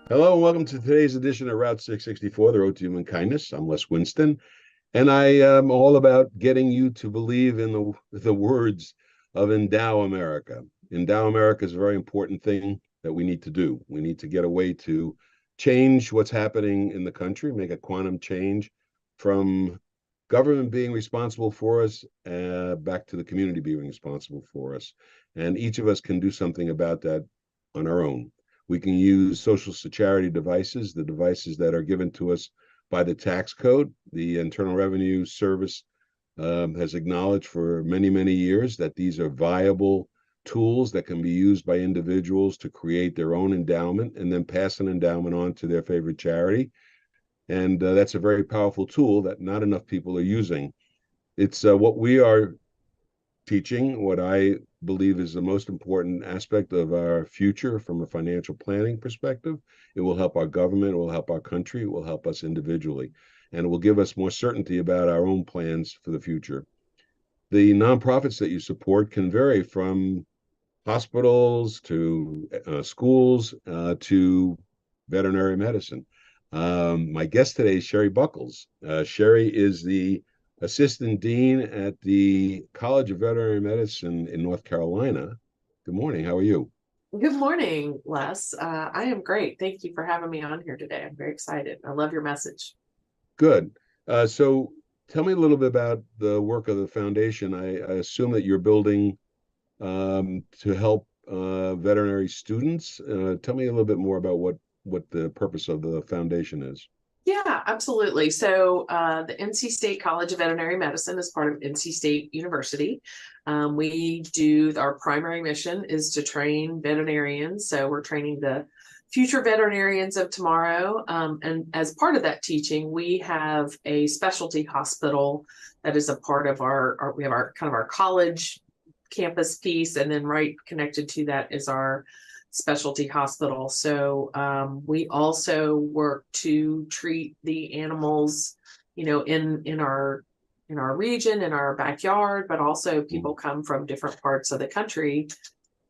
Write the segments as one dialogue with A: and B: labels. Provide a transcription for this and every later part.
A: Hello and welcome to today's edition of Route 664, the Road to Human Kindness. I'm Les Winston, and I am all about getting you to believe in the words of Endow America. Endow America is a very important thing that we need to do. We need to get a way to change what's happening in the country, make a quantum change from government being responsible for us back to the community being responsible for us. And each of us can do something about that on our own. We can use social security devices, the devices that are given to us by the tax code. The Internal Revenue Service has acknowledged for many, many years that these are viable tools that can be used by individuals to create their own endowment and then pass an endowment on to their favorite charity. And that's a very powerful tool that not enough people are using. It's what we are teaching, what I believe is the most important aspect of our future from a financial planning perspective. It will help our government, it will help our country, it will help us individually, and it will give us more certainty about our own plans for the future. The nonprofits that you support can vary from hospitals to schools to veterinary medicine. My guest today is Sherry Buckles. Sherry is the assistant dean at the College of Veterinary Medicine in North Carolina. Good morning. How are you?
B: Good morning, Les. I am great. Thank you for having me on here today. I'm very excited. I love your message.
A: Good. So tell me a little bit about the work of the foundation. I assume that you're building to help veterinary students. Tell me a little bit more about what the purpose of the foundation is.
B: Yeah, absolutely. So the NC State College of Veterinary Medicine is part of NC State University. We do our primary mission is to train veterinarians. So we're training the future veterinarians of tomorrow. And as part of that teaching, we have a specialty hospital that is a part of we have our kind of our college campus piece, and then right connected to that is our specialty hospital. So we also work to treat the animals, in our region, in our backyard, but also people come from different parts of the country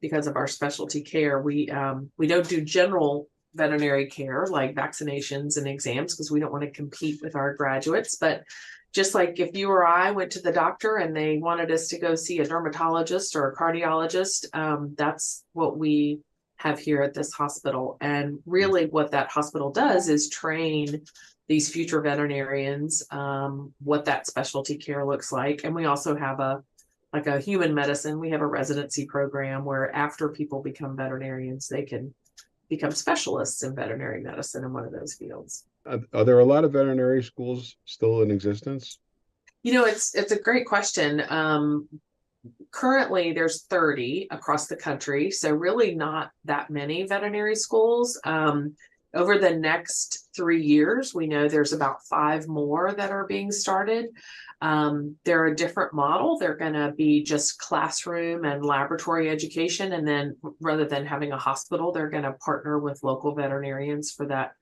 B: because of our specialty care. We don't do general veterinary care like vaccinations and exams because we don't want to compete with our graduates, but just like if you or I went to the doctor and they wanted us to go see a dermatologist or a cardiologist, that's what we have here at this hospital. And really what that hospital does is train these future veterinarians, what that specialty care looks like. And we also have a human medicine. We have a residency program where after people become veterinarians, they can become specialists in veterinary medicine in one of those fields.
A: Are there a lot of veterinary schools still in existence?
B: It's a great question. Currently, there's 30 across the country, so really not that many veterinary schools. Over the next 3 years, we know there's about 5 more that are being started. They're a different model. They're going to be just classroom and laboratory education. And then rather than having a hospital, they're going to partner with local veterinarians for that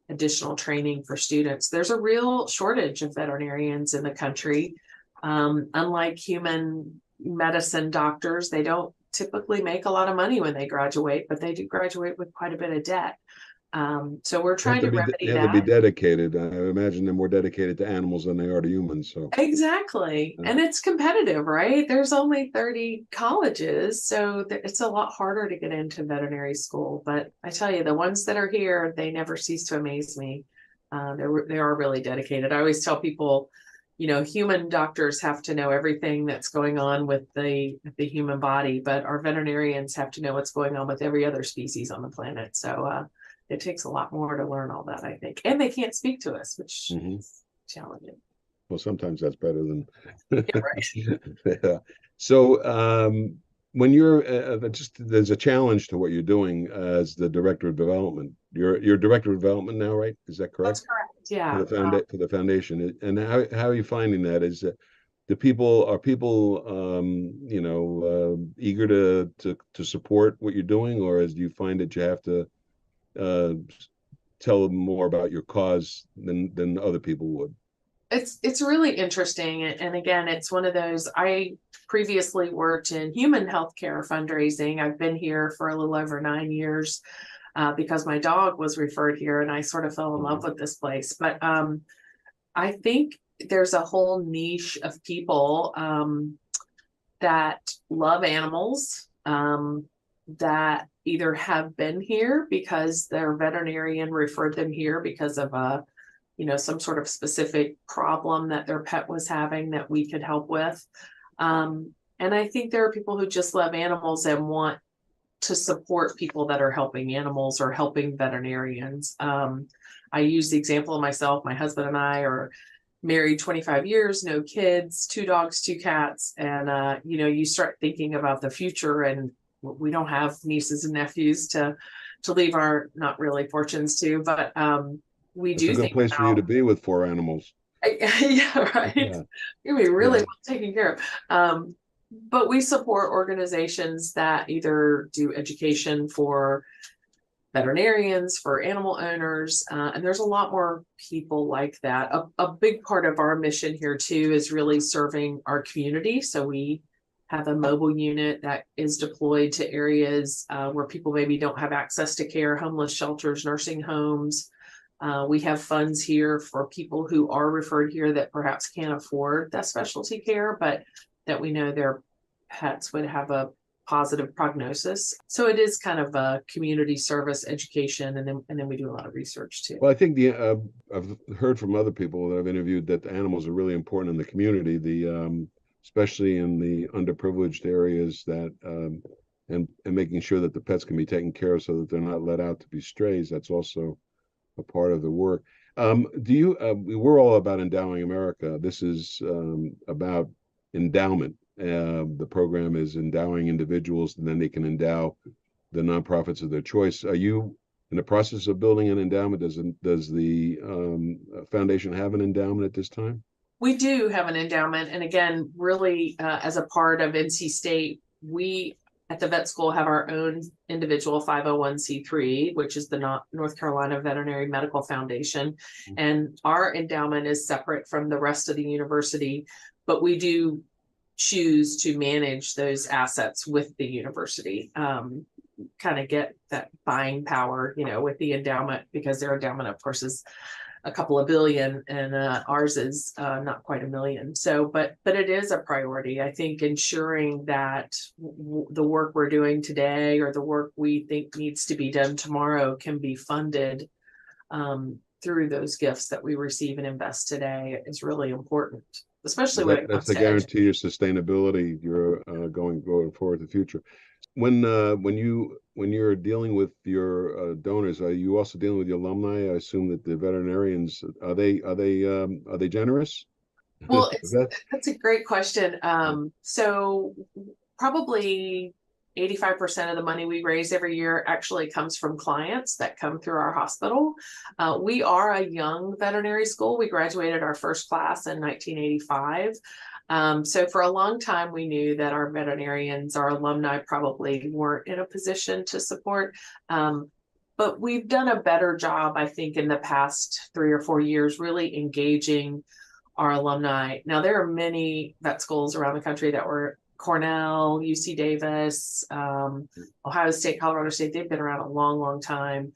B: additional training for students. There's a real shortage of veterinarians in the country. Unlike human medicine doctors, they don't typically make a lot of money when they graduate, but they do graduate with quite a bit of debt. So we're trying to remedy
A: they have to be
B: that.
A: dedicated. I imagine they're more dedicated to animals than they are to humans. So
B: Exactly. And it's competitive, right? There's only 30 colleges, so it's a lot harder to get into veterinary school. But I tell you, the ones that are here, they never cease to amaze me. They are really dedicated. I always tell people, human doctors have to know everything that's going on with the human body, but our veterinarians have to know what's going on with every other species on the planet. So it takes a lot more to learn all that, I think. And they can't speak to us, which is challenging.
A: well, sometimes that's better than.
B: Yeah, right.
A: Yeah. So when you're just there's a challenge to what you're doing as the director of development. You're director of development now, right? Is that correct?
B: That's correct. Yeah.
A: For the foundation, and how are you finding that? Is the people are people eager to support what you're doing, or do you find that you have to uh, tell them more about your cause than other people would?
B: It's really interesting. And again, it's one of those, I previously worked in human healthcare fundraising. I've been here for a little over 9 years. because my dog was referred here and I sort of fell in love with this place. But I think there's a whole niche of people that love animals, that either have been here because their veterinarian referred them here because of some sort of specific problem that their pet was having that we could help with. And I think there are people who just love animals and want to support people that are helping animals or helping veterinarians. I use the example of myself. My husband and I are married 25 years, no kids, 2 dogs, 2 cats. And, you start thinking about the future, and we don't have nieces and nephews to leave our not really fortunes to, but we
A: It's
B: do
A: a good
B: think
A: place for you to be with 4 animals.
B: Yeah, right.
A: Yeah.
B: You'll be really well taken care of. But we support organizations that either do education for veterinarians, for animal owners, and there's a lot more people like that. A big part of our mission here too is really serving our community. So we have a mobile unit that is deployed to areas where people maybe don't have access to care, homeless shelters, nursing homes. We have funds here for people who are referred here that perhaps can't afford that specialty care, but that we know their pets would have a positive prognosis. So it is kind of a community service education, and then we do a lot of research too.
A: Well, I think I've heard from other people that I've interviewed that the animals are really important in the community, especially in the underprivileged areas, that and making sure that the pets can be taken care of so that they're not let out to be strays. That's also a part of the work. We're all about endowing America. This is about endowment. The program is endowing individuals, and then they can endow the nonprofits of their choice. Are you in the process of building an endowment? Does the foundation have an endowment at this time?
B: We do have an endowment, and again, really, as a part of NC State, we at the vet school have our own individual 501c3, which is the North Carolina Veterinary Medical Foundation, and our endowment is separate from the rest of the university, but we do choose to manage those assets with the university, kind of get that buying power, with the endowment, because their endowment, of course, is a couple of billion, and ours is not quite $1 million. So, but it is a priority. I think ensuring that the work we're doing today, or the work we think needs to be done tomorrow, can be funded through those gifts that we receive and invest today is really important. Especially when it comes to
A: guarantee your sustainability. You're going forward to the future. When you're dealing with your donors, are you also dealing with the alumni? I assume that the veterinarians are they generous?
B: Well, that's a great question. So probably 85% of the money we raise every year actually comes from clients that come through our hospital. We are a young veterinary school. We graduated our first class in 1985. So for a long time, we knew that our veterinarians, our alumni, probably weren't in a position to support. But we've done a better job, I think, in the past 3 or 4 years, really engaging our alumni. Now, there are many vet schools around the country that were Cornell, UC Davis, Ohio State, Colorado State. They've been around a long, long time.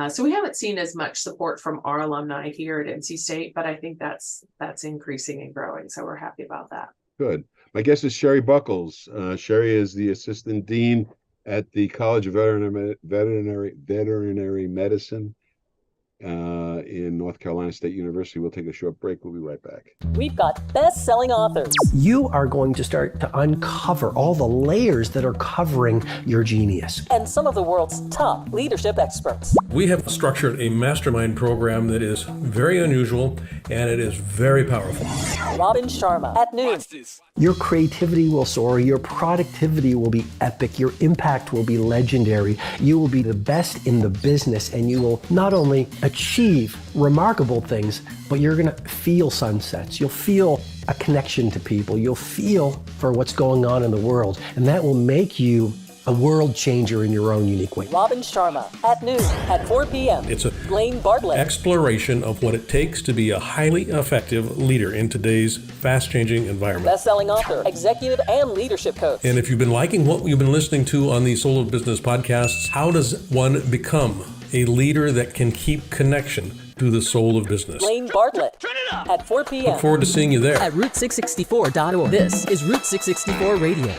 B: So we haven't seen as much support from our alumni here at NC State, but I think that's increasing and growing. So we're happy about that.
A: Good. My guest is Sherry Buckles. Sherry is the assistant dean at the College of Veterinary Medicine in North Carolina State University. We'll take a short break. We'll be right back.
C: We've got best-selling authors.
D: You are going to start to uncover all the layers that are covering your genius.
C: And some of the world's top leadership experts.
E: We have structured a mastermind program that is very unusual, and it is very powerful.
C: Robin Sharma at noon.
D: Your creativity will soar, your productivity will be epic, your impact will be legendary, you will be the best in the business, and you will not only achieve remarkable things, but you're going to feel sunsets. You'll feel a connection to people. You'll feel for what's going on in the world, and that will make you a world changer in your own unique way.
C: Robin Sharma at noon at 4 p.m.
E: It's a
C: Blaine Bartlett.
E: exploration of what it takes to be a highly effective leader in today's fast-changing environment.
C: Best-selling author, executive, and leadership coach.
E: And if you've been liking what you've been listening to on these Soul of Business podcasts, how does one become a leader that can keep connection to the soul of business?
C: Blaine Bartlett at 4 p.m.
E: Look forward to seeing you there.
F: At Route664.org. This is Route 664 Radio.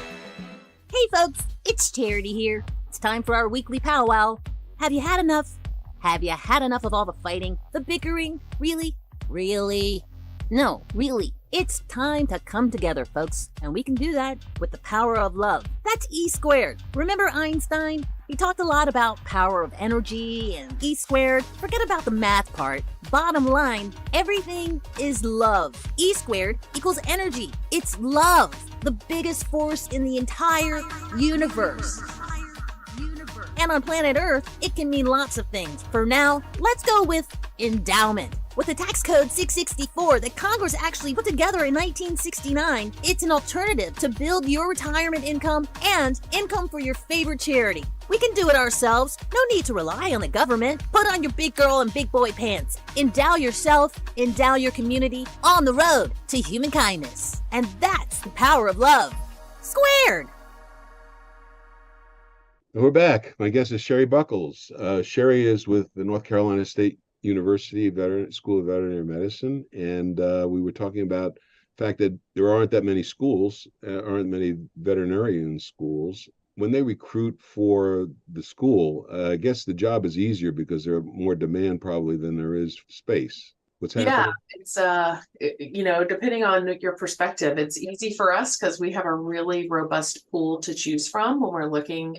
G: Hey folks, it's Charity here. It's time for our weekly powwow. Have you had enough? Have you had enough of all the fighting, the bickering? Really? Really? No, really. It's time to come together, folks, and we can do that with the power of love. That's E squared. Remember Einstein? He talked a lot about power of energy and E squared. Forget about the math part. Bottom line, everything is love. E squared equals energy. It's love, the biggest force in the entire universe. And on planet Earth, it can mean lots of things. For now, let's go with endowment. With the tax code 664 that Congress actually put together in 1969, it's an alternative to build your retirement income and income for your favorite charity. We can do it ourselves. No need to rely on the government. Put on your big girl and big boy pants. Endow yourself, endow your community, on the road to human kindness. And that's the power of love. Squared!
A: We're back. My guest is Sherry Buckles. Sherry is with the North Carolina State University School of Veterinary Medicine, and we were talking about the fact that there aren't that many schools, aren't many veterinarian schools. When they recruit for the school, I guess the job is easier because there are more demand probably than there is space. What's happening?
B: Yeah, it's depending on your perspective, it's easy for us because we have a really robust pool to choose from when we're looking.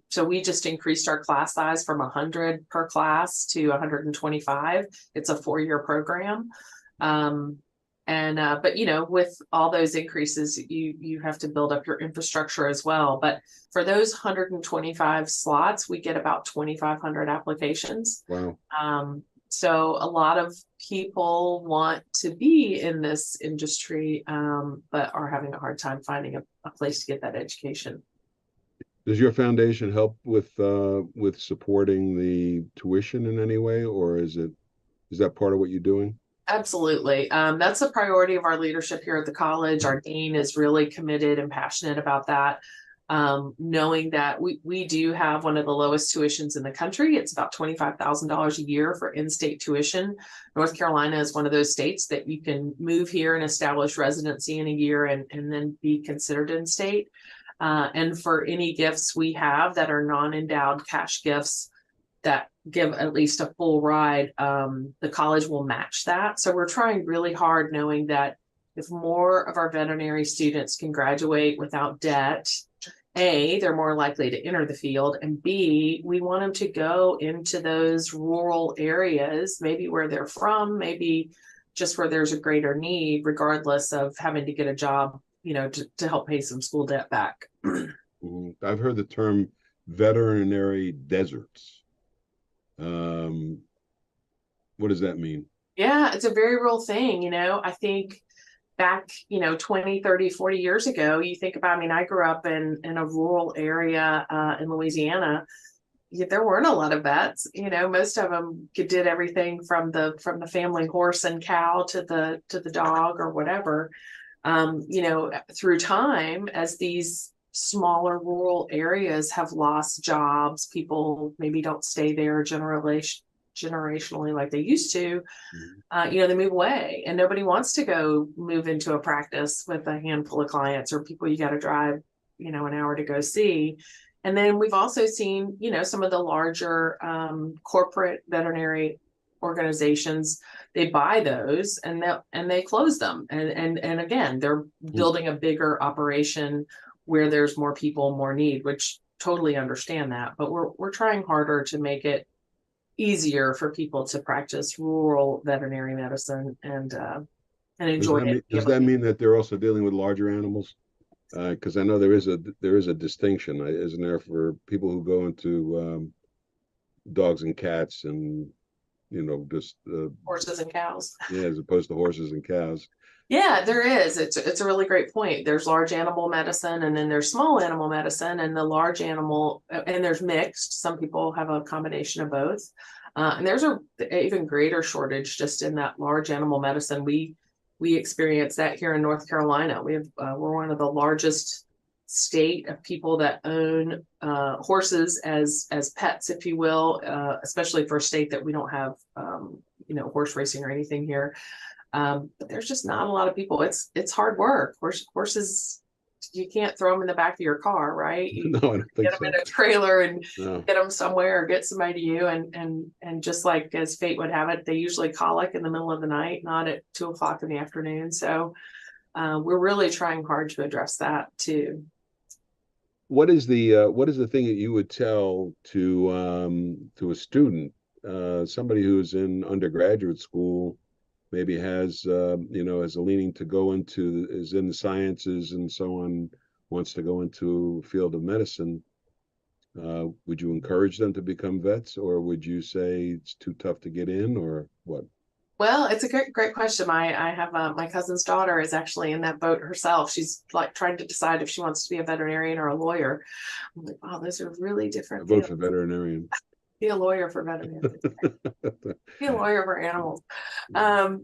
B: So we just increased our class size from 100 per class to 125. It's a 4-year program. But with all those increases, you have to build up your infrastructure as well. But for those 125 slots, we get about 2,500 applications.
A: Wow.
B: So a lot of people want to be in this industry, but are having a hard time finding a place to get that education.
A: Does your foundation help with supporting the tuition in any way, or is that part of what you're doing?
B: Absolutely. That's a priority of our leadership here at the college. Our dean is really committed and passionate about that. Knowing that we do have one of the lowest tuitions in the country. It's about $25,000 a year for in-state tuition. North Carolina is one of those states that you can move here and establish residency in a year and then be considered in-state. And for any gifts we have that are non-endowed cash gifts that give at least a full ride, the college will match that. So we're trying really hard, knowing that if more of our veterinary students can graduate without debt, A, they're more likely to enter the field, and B, we want them to go into those rural areas, maybe where they're from, maybe just where there's a greater need, regardless of having to get a job, to help pay some school debt back.
A: I've heard the term veterinary deserts. What does that mean?
B: Yeah, it's a very real thing. I think back, 20, 30, 40 years ago, you think about, I grew up in a rural area in Louisiana. There weren't a lot of vets. Most of them did everything from the family horse and cow to the dog or whatever. Through time, as these smaller rural areas have lost jobs, people maybe don't stay there generationally like they used to. They move away, and nobody wants to go move into a practice with a handful of clients or people you got to drive, an hour to go see. And then we've also seen, some of the larger corporate veterinary organizations, they buy those and they close them. And again, they're building a bigger operation where there's more people, more need, which totally understand that. But we're trying harder to make it easier for people to practice rural veterinary medicine and enjoy it.
A: Does that mean that they're also dealing with larger animals? Because I know there is a distinction, isn't there, for people who go into dogs and cats and just
B: Horses and cows.
A: yeah, as opposed to horses and cows.
B: Yeah, there is. It's a really great point. There's large animal medicine, and then there's small animal medicine, and the large animal, and there's mixed. Some people have a combination of both. And there's a even greater shortage just in that large animal medicine. We experience that here in North Carolina. We're one of the largest state of people that own horses as pets, if you will, especially for a state that we don't have horse racing or anything here. But there's just not a lot of people. It's hard work. Horses, you can't throw them in the back of your car, right? You
A: No, I don't think
B: get them
A: so.
B: in a trailer and
A: No.
B: get them somewhere, or get somebody to you, and just like as fate would have it, they usually colic in the middle of the night, not at 2:00 in the afternoon. So we're really trying hard to address that too.
A: What is the thing that you would tell to a student, somebody who's in undergraduate school, maybe has has a leaning to go into, is in the sciences and so on, wants to go into field of medicine? Would you encourage them to become vets, or would you say it's too tough to get in, or what?
B: Well, it's a great question. I have my cousin's daughter is actually in that boat herself. She's like trying to decide if she wants to be a veterinarian or a lawyer. I'm like, wow, those are really different
A: Vote
B: fields.
A: for veterinarian.
B: Be a lawyer for veterinarians. Be a lawyer for animals. I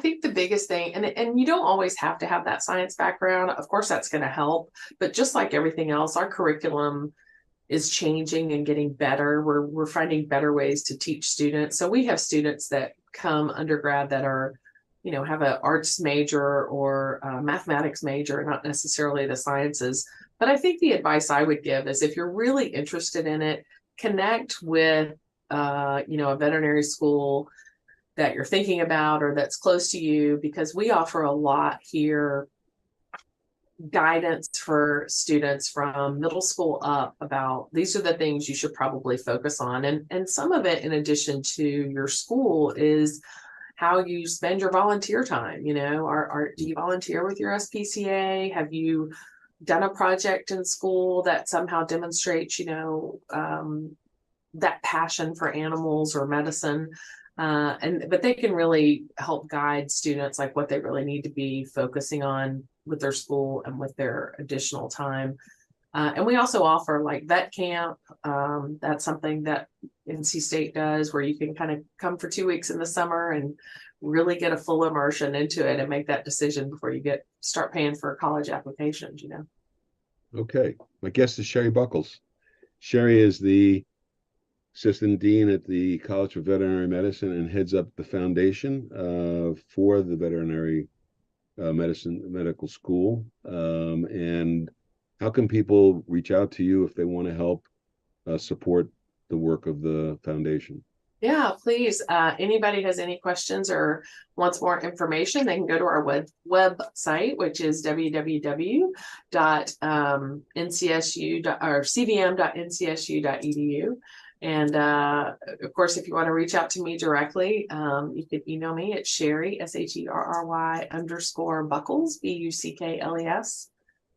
B: think the biggest thing, and you don't always have to have that science background. Of course, that's going to help. But just like everything else, our curriculum is changing and getting better. We're finding better ways to teach students. So we have students that come undergrad that are, have an arts major or a mathematics major, not necessarily the sciences. But I think the advice I would give is, if you're really interested in it, connect with a veterinary school that you're thinking about or that's close to you, because we offer a lot here, guidance for students from middle school up about these are the things you should probably focus on. And some of it, in addition to your school, is how you spend your volunteer time. Do you volunteer with your SPCA? Have you done a project in school that somehow demonstrates, that passion for animals or medicine? But they can really help guide students, like what they really need to be focusing on with their school and with their additional time. And we also offer like vet camp. That's something that NC State does, where you can kind of come for 2 weeks in the summer and really get a full immersion into it and make that decision before you start paying for college applications.
A: Okay. My guest is Sherry Buckles. Sherry is the assistant dean at the College of Veterinary Medicine and heads up the foundation for the veterinary medical school. And how can people reach out to you if they want to help support the work of the foundation?
B: Yeah, please. Anybody has any questions or wants more information, they can go to our website, which is www.cvm.ncsu.edu. And of course, if you want to reach out to me directly, you can email me at Sherry, SHERRY Buckles, BUCKLES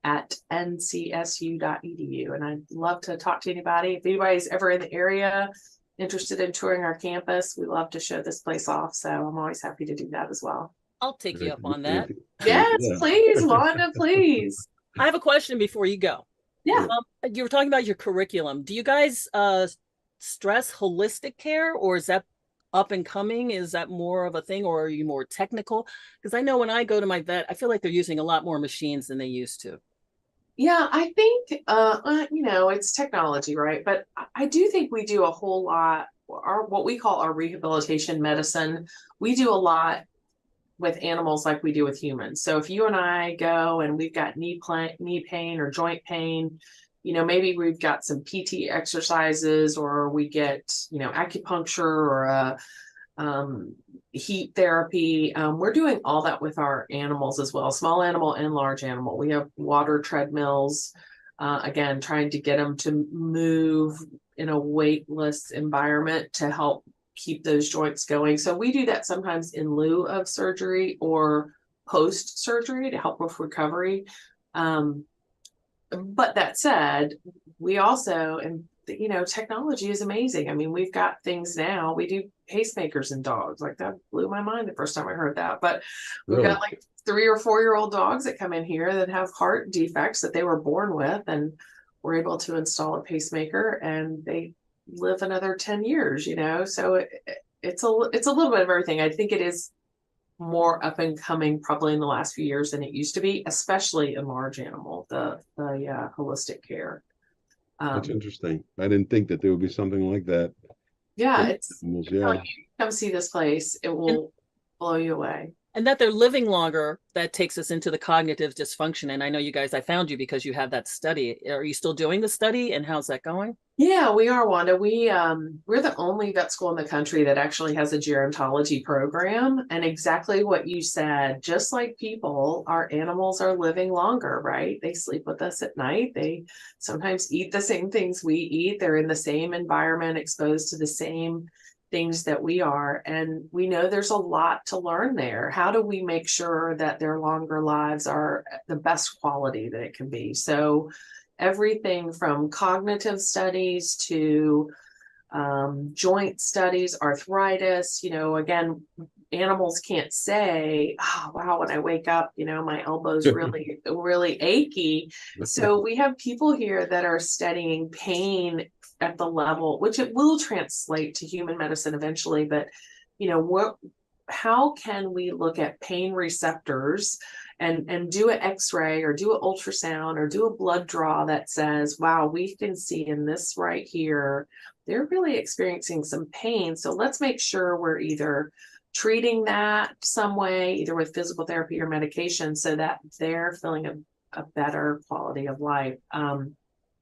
B: at ncsu.edu. And I'd love to talk to anybody. If anybody's ever in the area interested in touring our campus, we love to show this place off. So I'm always happy to do that as well.
F: I'll take you up on that.
B: Yes,
A: Yeah.
B: please, Wanda, please.
F: I have a question before you go.
B: Yeah.
F: You were talking about your curriculum. Do you guys stress holistic care, or is that up and coming? Is that more of a thing, or are you more technical? Because I know when I go to my vet, I feel like they're using a lot more machines than they used to.
B: Yeah, I think, it's technology, right? But I do think we do a whole lot, what we call our rehabilitation medicine. We do a lot with animals like we do with humans. So if you and I go and we've got knee pain or joint pain, maybe we've got some PT exercises, or we get, acupuncture or heat therapy. We're doing all that with our animals as well, small animal and large animal. We have water treadmills, again, trying to get them to move in a weightless environment to help keep those joints going. So we do that sometimes in lieu of surgery or post surgery to help with recovery. But that said, we also, and technology is amazing. I mean, we've got things now. We do pacemakers in dogs. Like, that blew my mind the first time I heard that. But we've
A: Really?
B: got like 3 or 4-year-old dogs that come in here that have heart defects that they were born with, and we're able to install a pacemaker, and they live another 10 years. So it's a little bit of everything. I think it is more up and coming probably in the last few years than it used to be, especially in large animal, the holistic care.
A: That's interesting. I didn't think that there would be something like that.
B: Yeah,
A: for
B: it's
A: animals,
B: I'm telling
A: yeah.
B: you, come see this place. It will blow you away.
F: And that they're living longer, that takes us into the cognitive dysfunction. And I know you guys, I found you because you have that study. Are you still doing the study, and how's that going?
B: Yeah, we are, Wanda. We're the only vet school in the country that actually has a gerontology program. And exactly what you said, just like people, our animals are living longer, right? They sleep with us at night. They sometimes eat the same things we eat. They're in the same environment, exposed to the same things that we are. And we know there's a lot to learn there. How do we make sure that their longer lives are the best quality that it can be? So everything from cognitive studies to joint studies, arthritis, again, animals can't say, oh, wow, when I wake up, my elbow's really, really achy. So we have people here that are studying pain at the level, which it will translate to human medicine eventually. But, how can we look at pain receptors and do an x-ray or do an ultrasound or do a blood draw that says, wow, we can see in this right here, they're really experiencing some pain. So let's make sure we're either treating that some way, either with physical therapy or medication, so that they're feeling a better quality of life.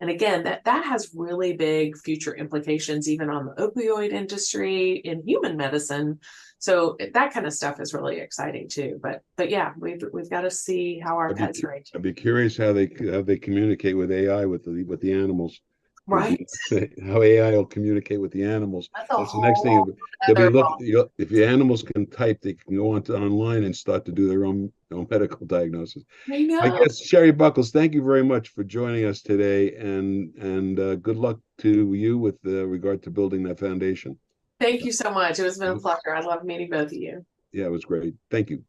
B: And again, that has really big future implications, even on the opioid industry in human medicine. So that kind of stuff is really exciting too. But yeah, we've got to see how our pets are.
A: I'd be curious how they communicate with AI with the animals.
B: Right.
A: How AI will communicate with the animals.
B: That's
A: the next thing.
B: other
A: If the animals can type, they can go online and start to do their own medical diagnosis.
B: I know.
A: I guess, Sherry Buckles, thank you very much for joining us today, and good luck to you with regard to building that foundation.
B: Thank you so much. It has been a pleasure. I love meeting both of you.
A: Yeah, it was great. Thank you.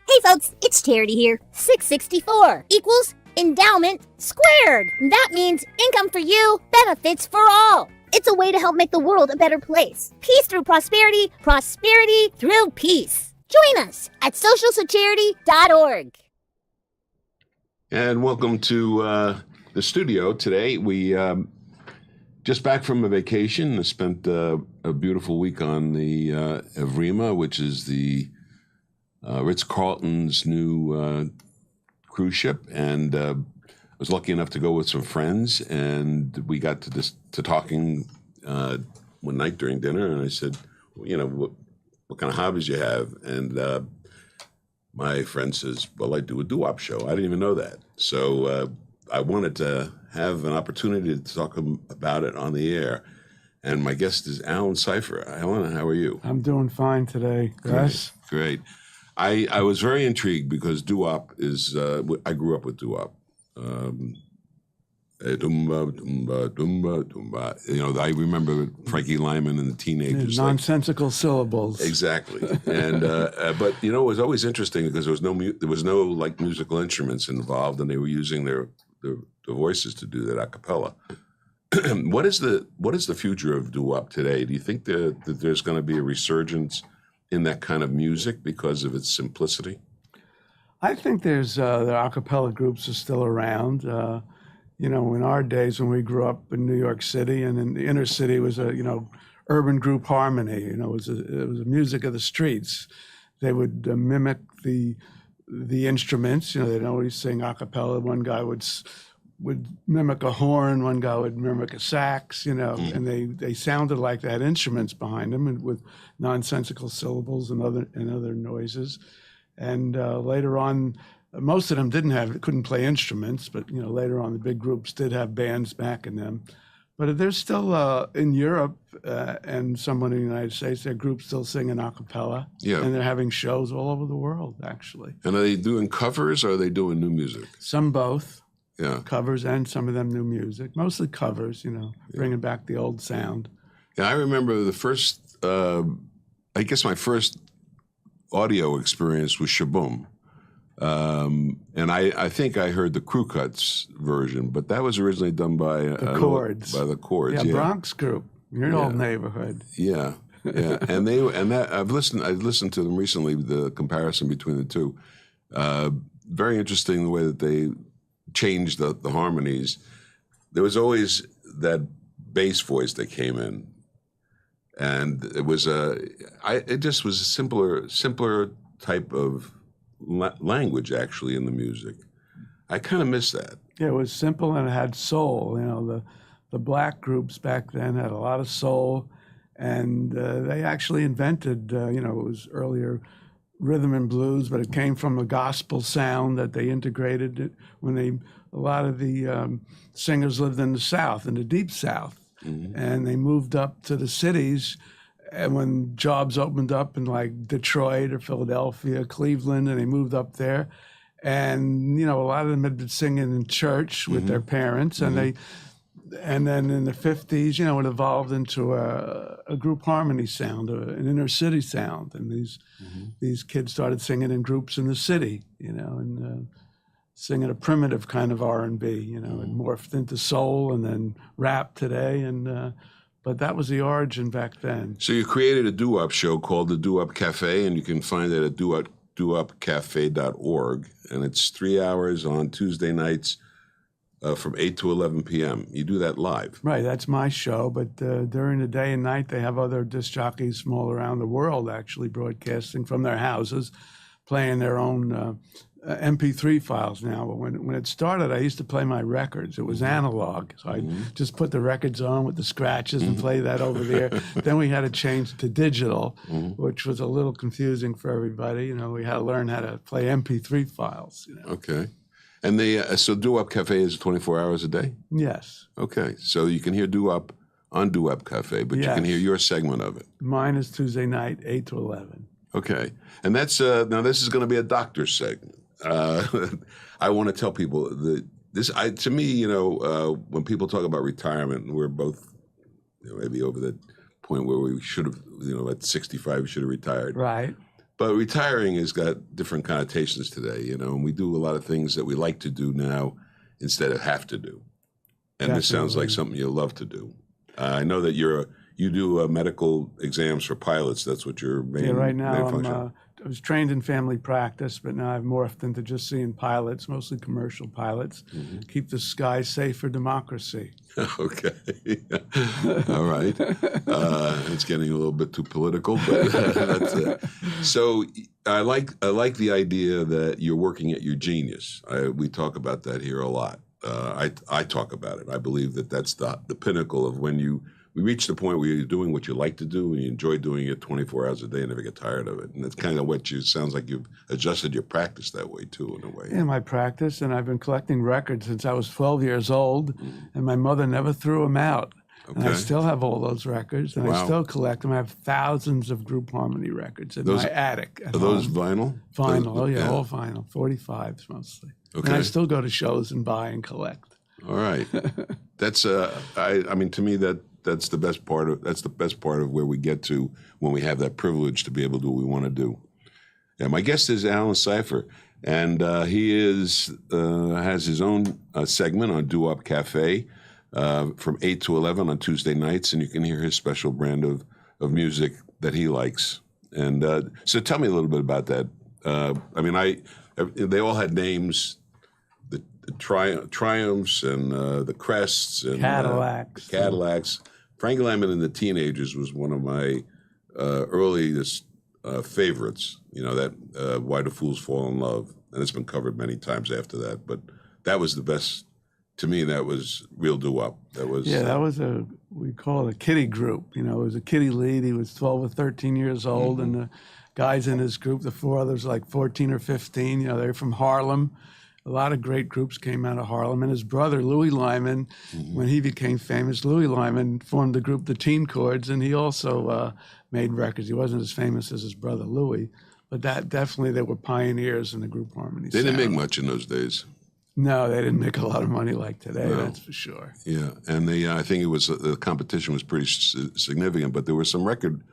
G: Hey folks, it's Charity here. 664 equals Endowment squared. That means income for you, benefits for all. It's a way to help make the world a better place. Peace through prosperity, prosperity through peace. Join us at socialsocharity.org.
A: And welcome to the studio today. We just back from a vacation. I spent a beautiful week on the Evrima, which is the Ritz-Carlton's new cruise ship, and I was lucky enough to go with some friends, and we got to talking one night during dinner, and I said, what kind of hobbies you have? And my friend says, well, I do a doo-wop show. I didn't even know that. So I wanted to have an opportunity to talk about it on the air. And my guest is Alan Seifer. Alan, how are you?
H: I'm doing fine today, Gus.
A: Great. I was very intrigued because doo-wop is, I grew up with doo-wop. Dumba, dumba, dumba, dumba. I remember Frankie Lyman and the Teenagers.
H: Nonsensical syllables.
A: Exactly. And but it was always interesting because there was no like musical instruments involved, and they were using their voices to do that a cappella. What is the future of doo-wop today? Do you think that there's going to be a resurgence in that kind of music because of its simplicity?
H: I think the a cappella groups are still around. In our days when we grew up in New York City, and in the inner city was urban group harmony. It was a music of the streets. They would mimic the instruments. They'd always sing a cappella. One guy would mimic a horn, one guy would mimic a sax, and they sounded like they had instruments behind them, and with nonsensical syllables and other noises. And later on, most of them couldn't play instruments, but later on the big groups did have bands backing them. But there's still in Europe and somewhat in the United States, there are groups still singing a cappella, and they're having shows all over the world, actually.
A: And are they doing covers or are they doing new music?
H: Some both.
A: Yeah.
H: Covers and some of them new music, mostly covers, bringing back the old sound.
A: Yeah, I remember the first, I guess my first audio experience was Shaboom. And I think I heard the Crew Cuts version, but that was originally done by
H: The Chords.
A: By the Chords,
H: Yeah, Bronx group, your old neighborhood.
A: Yeah, yeah, and I've listened to them recently. The comparison between the two, very interesting the way that they changed the harmonies. There was always that bass voice that came in, and it was it just was a simpler type of language actually in the music. I kind of miss that.
H: Yeah, it was simple and it had soul. The black groups back then had a lot of soul, and they actually invented, it was earlier rhythm and blues, but it came from a gospel sound that they integrated it when a lot of the singers lived in the South, in the deep South, and they moved up to the cities. And when jobs opened up in like Detroit or Philadelphia, Cleveland, and they moved up there, and a lot of them had been singing in church with their parents, and then in the 50s, it evolved into a group harmony sound, an inner city sound, and these kids started singing in groups in the city, and singing a primitive kind of R&B, it morphed into soul and then rap today, but that was the origin back then.
A: So you created a doo-wop show called the Doo-wop Cafe, and you can find it at doo-wopcafe.org, and it's 3 hours on Tuesday nights from 8 to 11 p.m. You do that live.
H: Right, that's my show, but during the day and night, they have other disc jockeys from all around the world actually broadcasting from their houses, playing their own MP3 files now. But when it started, I used to play my records. It was analog. So I just put the records on with the scratches and play that over there. Then we had to change to digital, which was a little confusing for everybody. We had to learn how to play MP3 files.
A: Okay. And so Doo-wop Cafe is 24 hours a day?
H: Yes.
A: Okay. So you can hear doo-wop on Doo-wop Cafe, but you can hear your segment of it.
H: Mine is Tuesday night, 8 to 11.
A: Okay. And that's now this is going to be a doctor's segment. I want to tell people that to me, when people talk about retirement, and we're both, maybe over the point where we should have, at 65, we should have retired.
H: Right.
A: But retiring has got different connotations today, and we do a lot of things that we like to do now instead of have to do. And this sounds like something you love to do. I know that you do medical exams for pilots. That's what your main
H: right now
A: main function.
H: I was trained in family practice, but now I've morphed into just seeing pilots, mostly commercial pilots. Keep the sky safe for democracy.
A: Okay. All right. It's getting a little bit too political, but that's it. So I like the idea that you're working at your genius. We talk about that here a lot. I talk about it. I believe that that's the pinnacle of when we reach the point where you're doing what you like to do and you enjoy doing it 24 hours a day and never get tired of it. And that's kind of sounds like you've adjusted your practice that way too, in a way.
H: Yeah, my practice, and I've been collecting records since I was 12 years old, and my mother never threw them out. Okay. And I still have all those records, and I still collect them. I have thousands of group harmony records in my attic.
A: Are those vinyl?
H: Vinyl, all vinyl, 45s mostly. Okay. And I still go to shows and buy and collect.
A: All right. That's, I mean, to me, that's the best part of where we get to when we have that privilege to be able to do what we want to do. Yeah, my guest is Alan Seifer, and he has his own segment on Doo-wop Cafe from 8 to 11 on Tuesday nights, and you can hear his special brand of music that he likes. And so tell me a little bit about that. I mean, they all had names. The Triumphs and the Crests and
H: Cadillacs.
A: Frank Lemon and the Teenagers was one of my earliest favorites. That Why Do Fools Fall in Love, and it's been covered many times after that. But that was the best to me. That was real doo-wop. That was we call it a kiddie group. It was a kiddie lead. He was 12 or 13 years old, and the guys in his group, the four others, like 14 or 15. They're from Harlem. A lot of great groups came out of Harlem. And his brother, Louis Lyman, when he became famous, Louis Lyman formed the group The Teen Chords, and he also made records. He wasn't as famous as his brother, Louis, but that definitely they were pioneers in the group harmony They didn't make much in those days.
H: No, they didn't make a lot of money like today.
A: No.
H: That's for sure.
A: Yeah, and I think it was the competition was pretty significant, but there were some record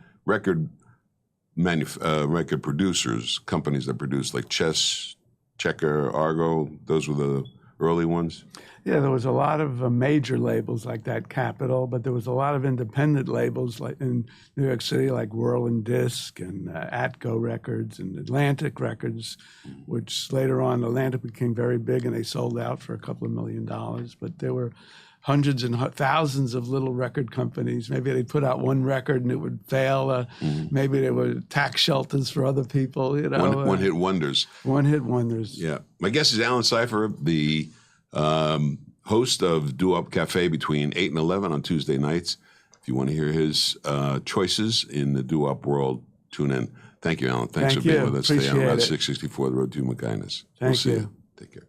A: producers, companies that produced like Chess, Checker, Argo. Those were the early ones.
H: Yeah, there was a lot of major labels like that, Capitol, but there was a lot of independent labels like in New York City, like Whirl and Disc and Atco Records and Atlantic Records, which later on Atlantic became very big and they sold out for a couple of $1 million. But there were hundreds and thousands of little record companies. Maybe they'd put out one record and it would fail. Maybe they were tax shelters for other people. You know,
A: one-hit wonders.
H: One-hit wonders.
A: Yeah. My guest is Alan Seifer, the host of Doo-wop Cafe between 8 and 11 on Tuesday nights. If you want to hear his choices in the doo-wop world, tune in. Thank you, Alan. Thanks for being with us today on Route 664, the road to human kindness.
H: Thank you.
A: Take care.